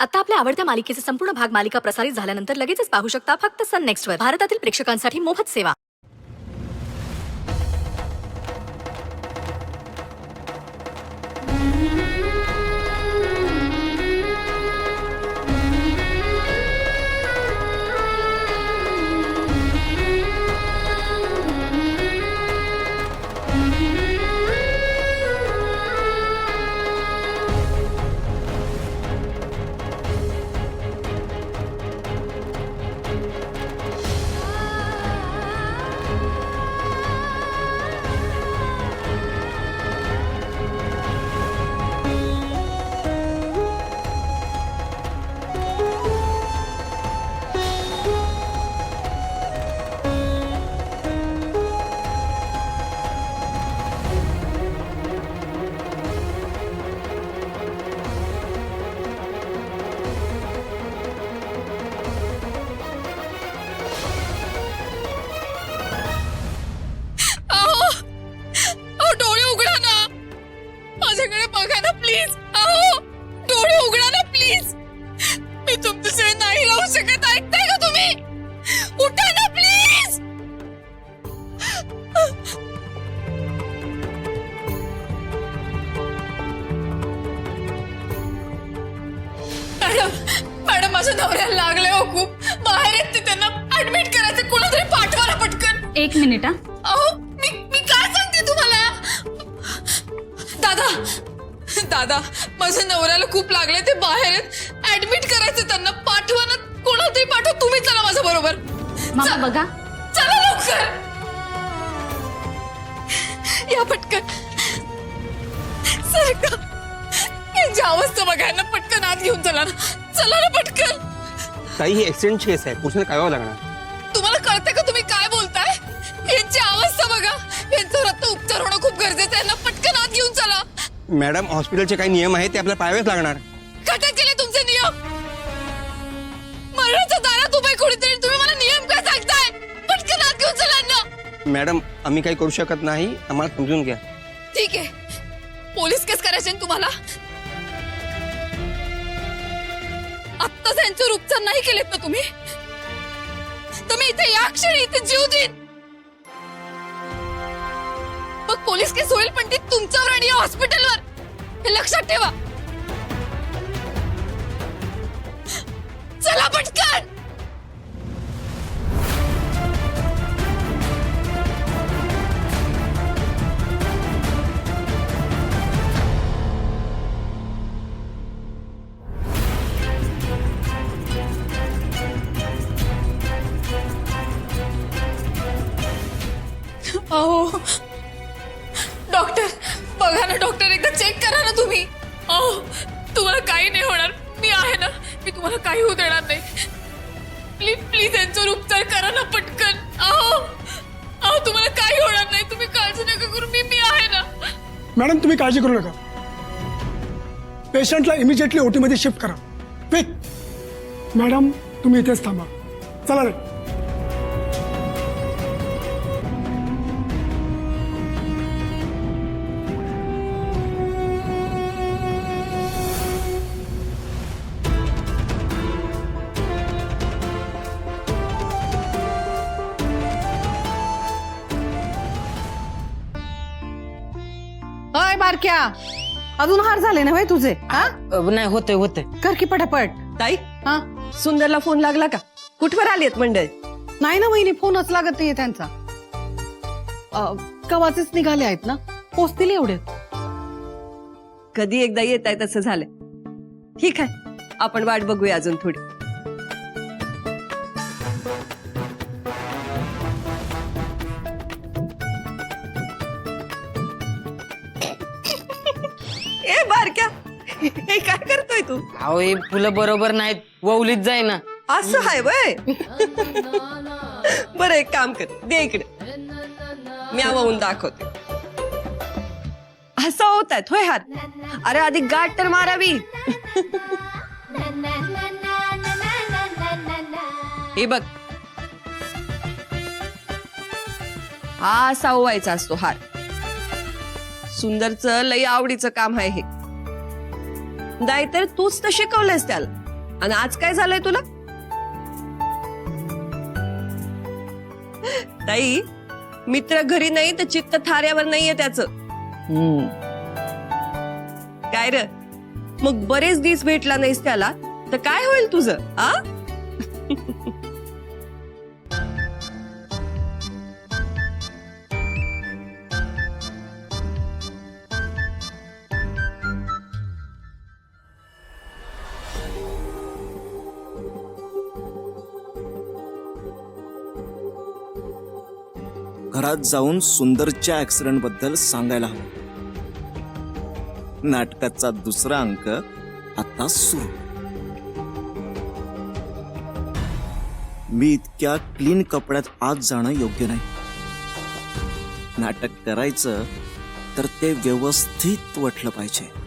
आता आपल्या आवडत्या मालिकेचे संपूर्ण भाग मालिका प्रसारित झाल्यानंतर लगेचच पाहू शकता फक्त सन नेक्स्टवर. भारतातील प्रेक्षकांसाठी मोफत सेवा. प्लीज आओ डोळे उघडा ना प्लीज. मी तुमच्याशिवाय नाही राहू शकत. ऐकताय का तुम्ही? उठा ना प्लीज. मॅडम माझ्या नवऱ्याला लागले हो खूप. बाहेर आहेत ते. त्यांना ऍडमिट करायचं. कोणातरी पाठवा ना पटकन. 1 मिनिट. अहो मी काय सांगते तुम्हाला. दादा दादा माझ्या नवऱ्याला खूप लागले. ते बाहेर आहेत. ऍडमिट करायचं. त्यांना पाठवा ना. कोणाला तरी पाठवा. तुम्ही चला माझ्या बरोबर. मामा बघा. चला लवकर. या पटकन. सरका यांची अवस्था बघा. यांना पटकन आत घेऊन चला ना. चला ना पटकन. ताई ही ऍक्सिडेंट केस आहे. पुढे काय लागणार. तुम्हाला कळतंय का तुम्ही काय बोलताय? यांची अवस्था बघा. यांचं रक्त उपचार होणं खूप गरजेचं आहे. यांना पटकन आत घेऊन चला. मॅडम हॉस्पिटलचे काही नियम आहेत ते आपल्याला पाळावेच लागणार. कटक केले तुमचे नियम. मरणाच्या दारात उभे कोणीतरी. तुम्ही मला नियम काय सांगताय? पटकन आत घेऊन चला ना. मॅडम आम्ही काही करू शकत नाही. आम्हाला समजून घ्या. ठीक आहे. पोलीस केस करायचे ना तुम्हाला. आत्ताच यांच्यावर उपचार नाही केलेत ना तुम्ही, तर मी इथे या क्षणी इथे जीव देईन. मग पोलीस केस होईल पण ती तुमच्यावर आणि या हॉस्पिटलवर. हे लक्षात ठेवा. चला पटकन. अहो डॉक्टर बघा ना. डॉक्टर एकदा चेक करा ना तुम्ही. अहो तुम्हाला काही नाही होणार. मी आहे ना. मी तुम्हाला काही होऊ देणार नाही. प्लीज प्लीज यांच्यावर उपचार करा ना पटकन. अहो अहो तुम्हाला काही होणार नाही. तुम्ही काळजी नका करू. मी आहे ना. मॅडम तुम्ही काळजी करू नका. पेशंटला इमिजिएटली ओटी मध्ये शिफ्ट करा. क्विक. मॅडम तुम्ही इथेच थांबा. चला रे. अय बारक्या, अजून हार झाले ना भाई तुझे? हा नाही होते होते. कर की पटापट. ताई हा सुंदरला फोन लागला का? कुठवर आली आहेत मंडळी? नाही ना वहिनी, फोनच लागत नाहीये त्यांचा. कवाचेच निघाले आहेत ना. पोचतील एवढे. कधी एकदा येत आहे तसं झालंय. ठीक आहे आपण वाट बघूया अजून थोडी. ए बारक्या हे काय करतोय तू? अहो हे फुलं बरोबर नाहीत. ववलीत जाय ना. असं आहे वय. बरं एक काम कर. दे इकडे. मी आवून दाखवते. असं होत आहेत होय हात. अरे आधी गाठ तर मारावी. हे बघ हा असा ओवायचा असतो हार. सुंदरचं लई आवडीचं काम आहे हे. नाहीतर तूच तर शिकवलंस त्याला. आणि आज काय झालंय तुला? ताई, मित्र घरी नाही तर चित्त थाऱ्यावर नाहीये त्याचं. काय र, मग बरेच दिवस भेटला नाहीस त्याला तर काय होईल तुझं? आ घरात जाऊन सुंदरच्या ऍक्सिडेंट बद्दल सांगायला हवं. नाटकाचा दुसरा अंक आता सुरू. मी इतक्या क्लीन कपड्यात आत जाणं योग्य नाही. नाटक करायचं तर ते व्यवस्थित वाटलं पाहिजे.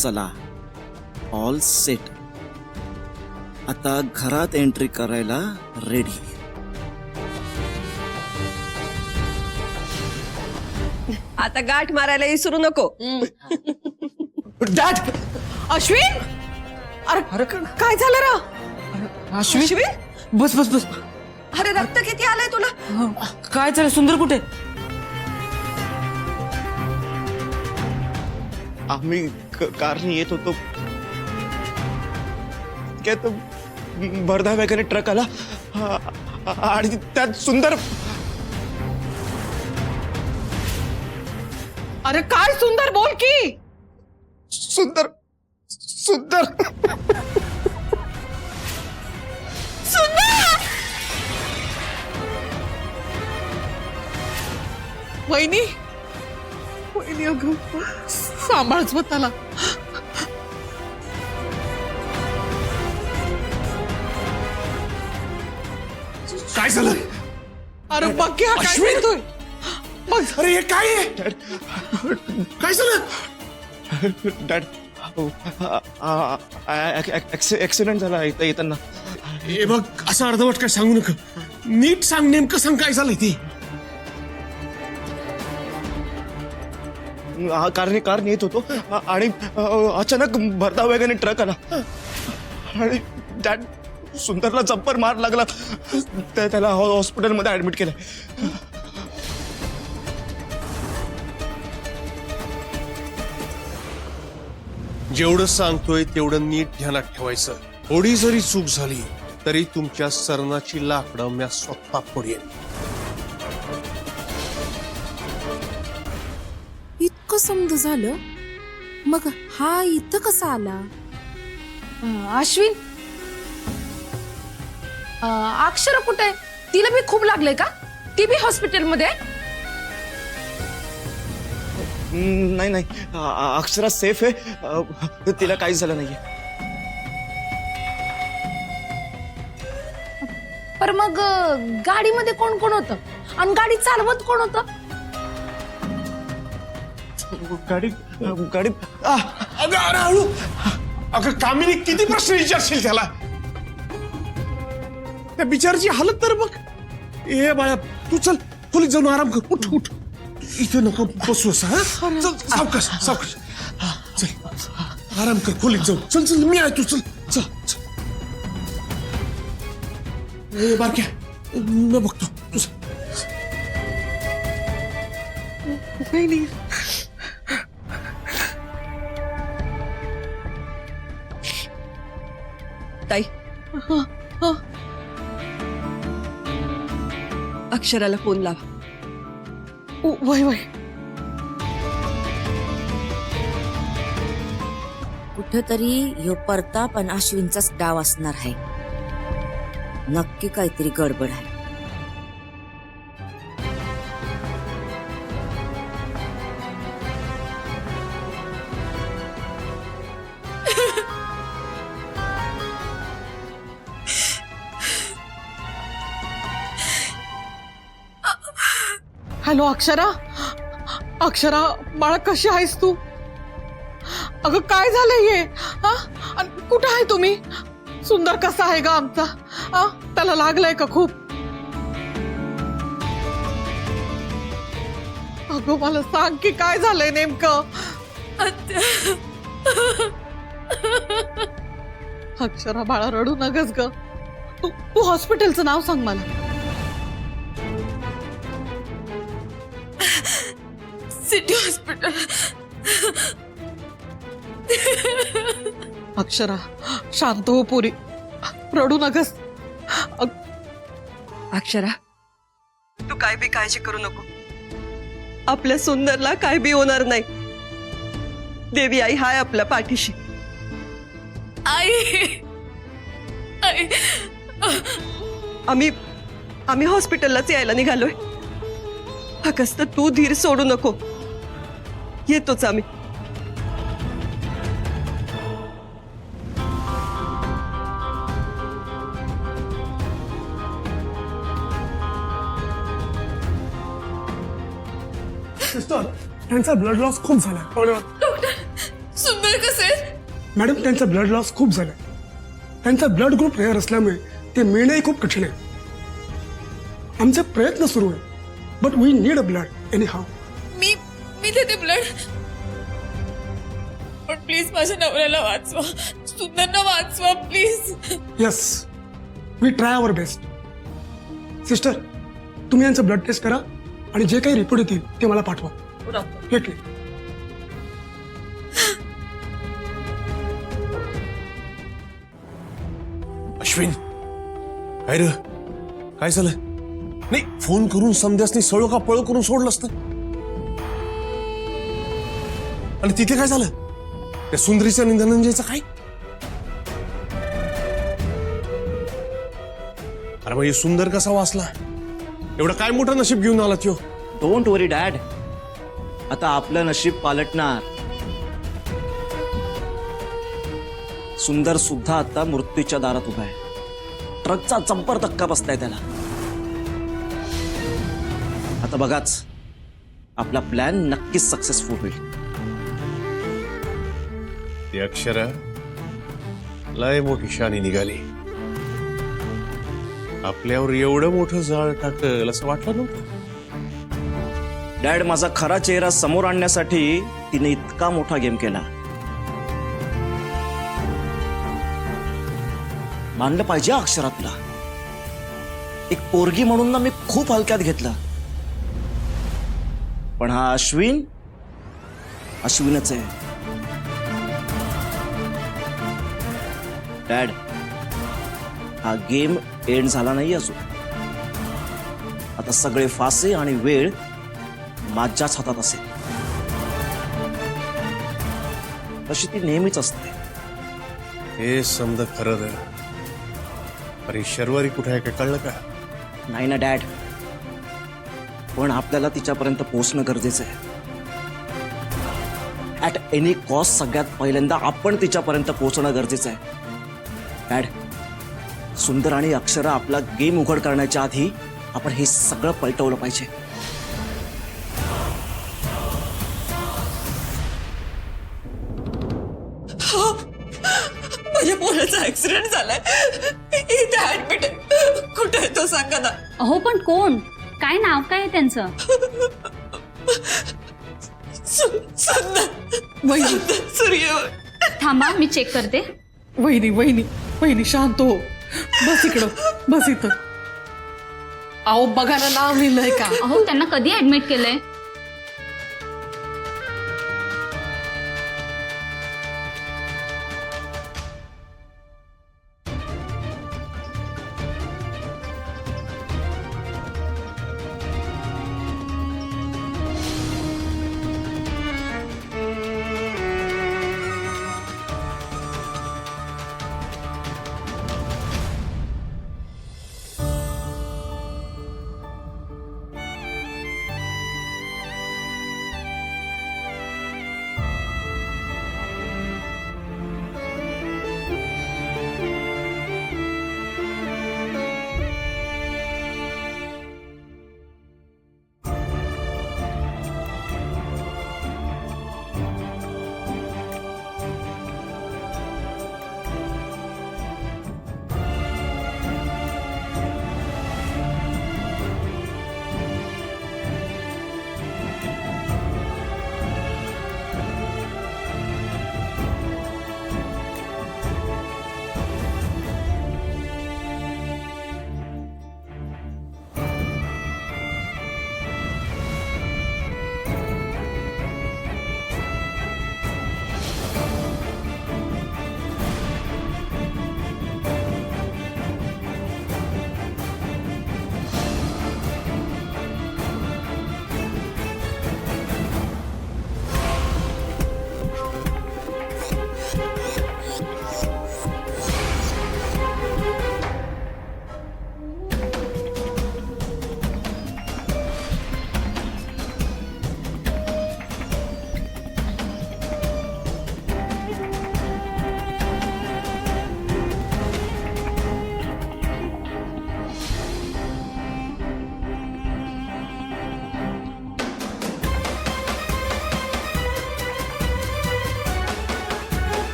चला, ऑल सेट. आता घरात एंट्री करायला रेडी. आता गाठ मारायला विसरू नको. डॅड, अश्विन, अरे काय झालं रा? अश्विन, बस बस बस. अरे रक्त किती आलंय तुला? काय झालं? सुंदर कुठे? आम्ही कारने येत होतो, त्यात भरधाव वगैरे ट्रक आला आणि त्यात सुंदर. अरे काय सुंदर, बोल की. सुंदर सुंदर वहिनी, वहिनी अगं सांभाळ स्वतःला. काय झालं? अरे बघ की हा काय करतोय. बघ. अरे हे काय आहे? काय झालं? डॅड, ऍक्सिडेंट झाला इथं येताना. हे बघ, असं अर्धवट काय सांगू नका. नीट सांग, नेमकं सांग काय झालंय ते. कारने येत होतो आणि अचानक भरधाव वगैरे ट्रक आला आणि डॅड, सुंदरला जब्बर मार लागला. त्याला हॉस्पिटलमध्ये ऍडमिट केलं. जेवढं सांगतोय तेवढं नीट ध्यानात ठेवायचं. थोडी जरी चूक झाली तरी तुमच्या सरणाची लाकडं म्या स्वतः फोडेन. इतकं समज झालं, मग हा इथं कसा आला? अश्विन, अक्षरा कुठे आहे? तिला बी खूप लागलंय का? ती बी हॉस्पिटलमध्ये? नाही नाही, अक्षरा सेफ आहे. तिला काहीच झालं नाहीये. पर मग गाडीमध्ये कोण कोण होतं आणि गाडी चालवत कोण होतं? गाडी अगं अरे हळू. अगं कामिनी, किती प्रश्न विचारशील त्याला? त्या बिचारची हालत तर बघ. ए बाळा, तू चल खोलीत जाऊन आराम कर. उठ उठ, इथे नको बसू असं. चल, सावकाश सावकाश. चल आराम कर, खोलीत जाऊ. चल चल, मी आहे, तू चल चल चल. ए बारक्या, मी बघतो तुझं. ताई अक्षराला फोन लावा. वय वय. कुठेतरी ह्यो परताप आणि अश्विनचाच डाव असणार आहे. नक्की काहीतरी गडबड आहे. हॅलो अक्षरा. अक्षरा बाळा कशी आहेस तू? अगं काय झालंय हे? हा? आणि कुठं आहे तुम्ही? सुंदर कसा आहे का आमचा? हा? त्याला लागलंय का खूप? अगं मला सांग की काय झालंय नेमकं? अक्षरा बाळा रडू नगस ग. तू हॉस्पिटलचं नाव सांग मला. City hospital. अक्षरा शांत हो पुरी. रडू नगस. अक्षरा तू काय बी काळजी करू नको. आपल्या सुंदरला काय बी होणार नाही. देवी आई हाय आपल्या पाठीशी. आई आई आम्ही हॉस्पिटललाच यायला निघालोय. फक्त तू धीर सोडू नको. येतोच आम्ही. सिस्टर त्यांचा ब्लड लॉस खूप झालाय. सुंदर कसे? मॅडम त्यांचा ब्लड लॉस खूप झालाय. त्यांचा ब्लड ग्रुप रेअर असल्यामुळे ते मिळणंही खूप कठीण आहे. आमचे प्रयत्न सुरू आहे but we need a blood anyhow. मी देते ब्लड. पण प्लीज माझ्या नवऱ्याला वाचवा. सुंदरला वाचवा please. Yes we try our best. Sister तुम्ही यांचं ब्लड टेस्ट करा आणि जे काही रिपोर्ट येतील ते मला पाठवा. घेतले. अश्विन काय रे काय झालं? नाही फोन करून समध्यासनी सळो का पळो करून सोडलं असतं. आणि तिथे काय झालं? त्या सुंदरीचं आणि धनंजयचं काय? अरे मग हे सुंदर कसा वाचला? एवढं काय मोठं नशीब घेऊन आला त्यो? डोंट वरी डॅड, आता आपलं नशीब पालटणार. सुंदर सुद्धा आता मृत्यूच्या दारात उभा आहे. ट्रकचा जंपर धक्का बसताय त्याला. आता बघाच आपला प्लॅन नक्कीच सक्सेसफुल होईल. ती अक्षरा लय मोठी शानी निघाली. आपल्यावर एवढं मोठं जाळ टाकल असं वाटलं नव्हतं. डॅड, माझा खरा चेहरा समोर आणण्यासाठी तिने इतका मोठा गेम केला. मानलं पाहिजे अक्षरा तुला. एक पोरगी म्हणून ना मी खूप हलक्यात घेतलं. पण हा अश्विनच आहे. डॅड, हा गेम एंड झाला नाही अजून. आता सगळे फासे आणि वेळ माझ्याच हातात असेल. तशी ती नेहमीच असते. हे समज खरं रे. अरे शर्वरी कुठे आहे काय कळलं का? नाही ना डॅड, पण आपल्याला तिच्यापर्यंत पोहोचणं गरजेचं आहे. ऍट एनी कॉस्ट सगळ्यात पहिल्यांदा आपण तिच्यापर्यंत पोहोचणं गरजेचं आहे. डॅड, सुंदर आणि अक्षरा आपला गेम उघड करण्याच्या आधी आपण हे सगळं पलटवलं पाहिजे. माझ्या पोराचा ऍक्सिडेंट झालाय. इथे ऍडमिट आहे. कुठे आहे तो सांगा ना. अहो पण कोण? काय नाव काय आहे त्यांचं? सूर्य. थांबा मी चेक करते. वहिनी शांत हो. बस इकडं, बस इथं. अहो बघा ना नाव लिहिलंय का? अहो त्यांना कधी ऍडमिट केलंय?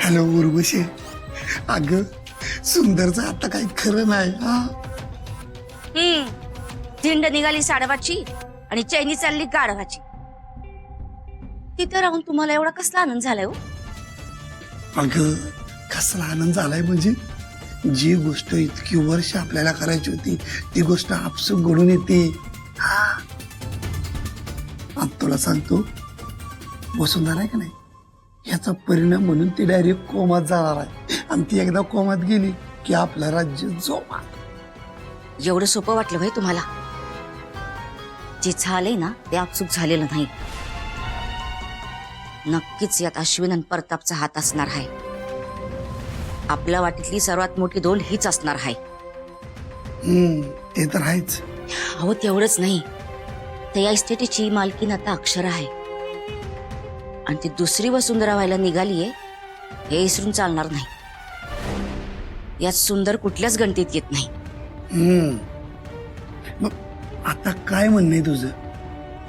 हॅलो उर्वशी, अगं सुंदरचं आता काही खरं नाही हा. थिंड निघाली साडवाची आणि चैनी चालली गाढवाची. तिथं राहून तुम्हाला एवढा कसला आनंद झालाय हो? अगं कसला आनंद झालाय म्हणजे जी गोष्ट इतकी वर्ष आपल्याला करायची होती ती गोष्ट आपसूक घडून येते. हा. आता तुला सांगतो, वसुंधरा आहे का नाही, याचा परिणाम म्हणून ती डायरेक्ट कोमात जाणार आहे. आणि ती एकदा कोमात गेली की आपलं राज्य जोमा. एवढं सोपं वाटलं भाई तुम्हाला? जे झालंय ना ते आपसूक झालेलं नाही. नक्कीच यात अश्विन आणि प्रतापचा हात असणार आहे. आपल्या वाटीतली सर्वात मोठी दोन हीच असणार आहे. ते तर आहेच. अहो तेवढंच नाही, तर या इस्टेटीची मालकीन आता अक्षरा आहे आणि ती दुसरी वसुंधरा व्हायला निघालीये हे इसरून चालणार नाही. यात सुंदर कुठल्याच गणतीत येत नाही. मग आता काय म्हणणं आहे तुझं?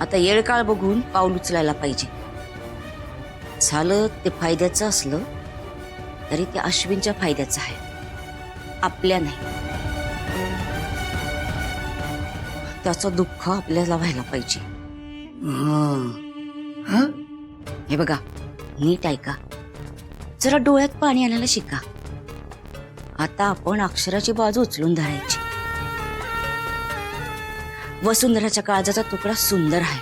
आता येळ काळ बघून पाऊल उचलायला पाहिजे. झालं ते फायद्याचं असलं तरी ते अश्विनच्या फायद्याचं आहे, आपल्या नाही. त्याचं दुःख आपल्याला व्हायला पाहिजे. हे बघा, नीट ऐका, जरा डोळ्यात पाणी आणायला शिका. आता आपण अक्षराची बाजू उचलून धरायची. वसुंधराच्या काळजाचा तुकडा सुंदर आहे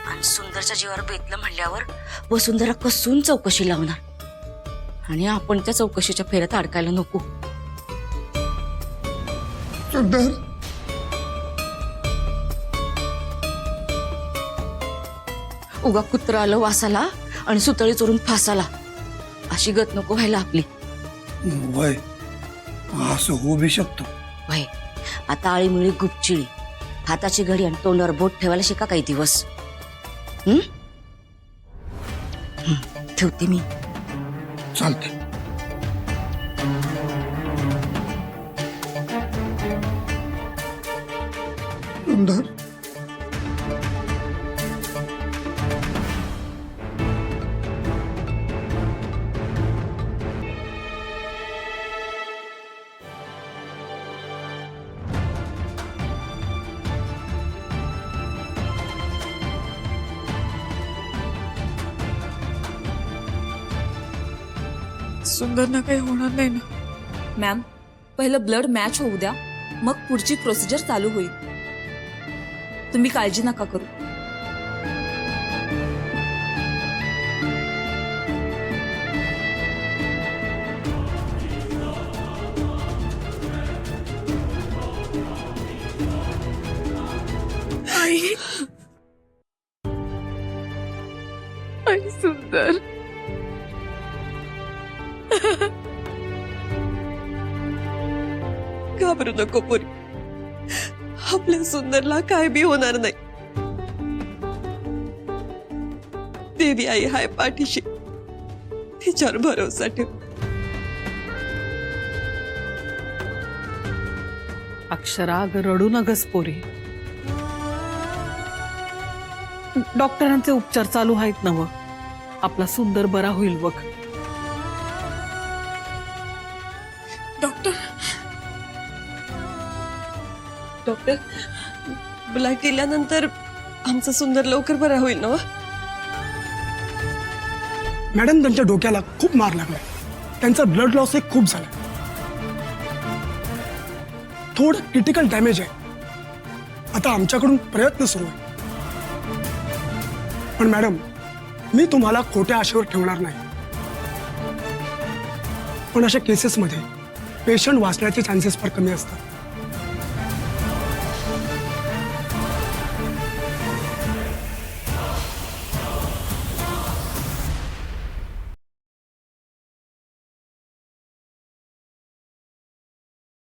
आणि सुंदरच्या जीवावर बेतलं म्हणल्यावर वसुंधरा कसून चौकशी लावणार आणि आपण त्या चौकशीच्या फेऱ्यात अडकायला नको. सुंदर, उगा कुत्रा आलं वासाला आणि सुतळी चोरून फासाला, अशी गत नको व्हायला आपली. वय असं होऊ बी शकतो. वय आता आळीमिळी गुपचिळी, हाताची घडी आणि तोंडावर बोट ठेवायला शिका काही दिवस. ठेवते मी. चालते. सुंदर, सुंदरना काही होणार नाही ना? मॅम, पहिलं ब्लड मॅच होऊ द्या, मग पुढची प्रोसिजर चालू होईल. तुम्ही काळजी नका करू. आई, आई सुंदर, घाबरू नको पोरी, आपल्या सुंदरला काय बी होणार नाही. देवी आई हाय पाठीशी, तिच्यावर भरोसा ठेव. अक्षरा, अगं रडू नगस पोरी. डॉक्टरांचे उपचार चालू आहेत ना. आपला सुंदर बरा होईल बघ. डॉक्टर, डॉक्टर, ब्लड दिल्यानंतर आमचा सुंदर लवकर बरा होईल ना? मॅडम त्यांच्या डोक्याला खूप मार लागलाय. त्यांचा ब्लड लॉस एक खूप झाला. थोडं क्रिटिकल डॅमेज आहे. आता आमच्याकडून प्रयत्न सुरू आहे. पण मॅडम, मी तुम्हाला खोट्या आशेवर ठेवणार नाही. पण अशा केसेसमध्ये पेशंट वाचण्याचे चान्सेस फार कमी असतात.